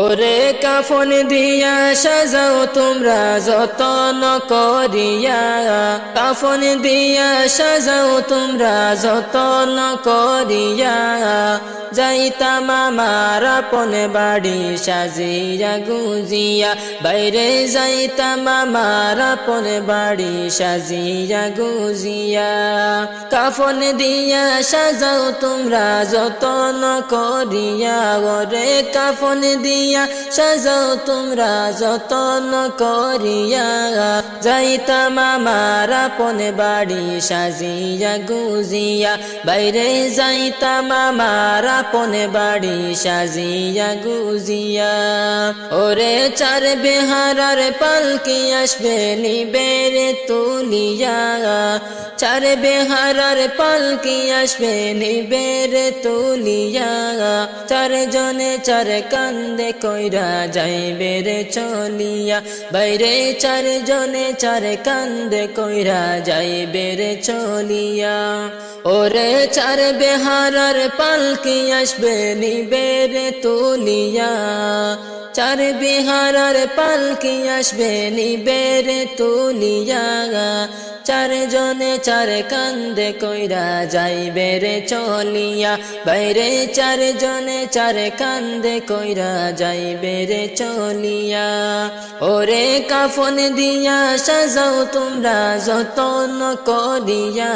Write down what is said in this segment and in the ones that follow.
ওরে কাফন দিয়া সাজাও তোমরা যতন করিয়া, কাফন দিয়া সাজাও তোমরা যতন করিয়া, যাইতাম আমার আপন বাড়ি সাজিয়া গুজিয়া, বাইরে যাইতাম আমার আপন বাড়ি সাজিয়া গুজিয়া। কাফন দিয়া সাজাও তোমরা যতন করিয়া, ওরে কাফন দিয়া সাজাও তোমরা যতন করিয়া, যাইতাম আমার আপন বাড়ি সাজিয়া গুজিয়া, বাইরে যাইতাম আমার আপন বাড়ি সাজিয়া গুজিয়া। ওরে চার বেহারার পালকি আসবে নিবেরে তুলিয়া, চার বেহারার পালকি আসবে নিবেরে তুলিয়া, চার জনে চার কান্দে কইরা যাইবে রে চলিয়া, বাইরে চার জনে চার কান্দে কইরা যাইবে রে চলিয়া। ওরে চার বেহারার পালকি আসবে নিবেরে তুলিয়া, চার বেহারার পালকি আসবে নিবেরে তুলিয়া, চার জনে চার কান্দে কইরা যাইবে রে চলিয়া, বাইরে চার জনে চার কান্দে কইরা যাইবে রে চলিয়া। ওরে কাফন দিয়া সাজাও তোমরা যতন করিয়া,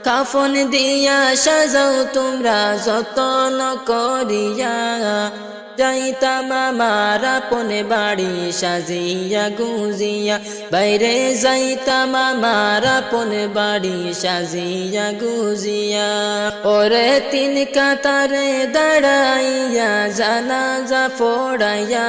কাফন দিয়া সাজাও তোমরা যতন করিয়া, যাইতাম আমার আপন বাড়ি সাজিয়া গুজিয়া, বাইরে যাইতাম আমার আপন বাড়ি সাজিয়া গুজিয়া। ওরে তিন কাতারে দাঁড়াইয়া জানাজা পড়াইয়া,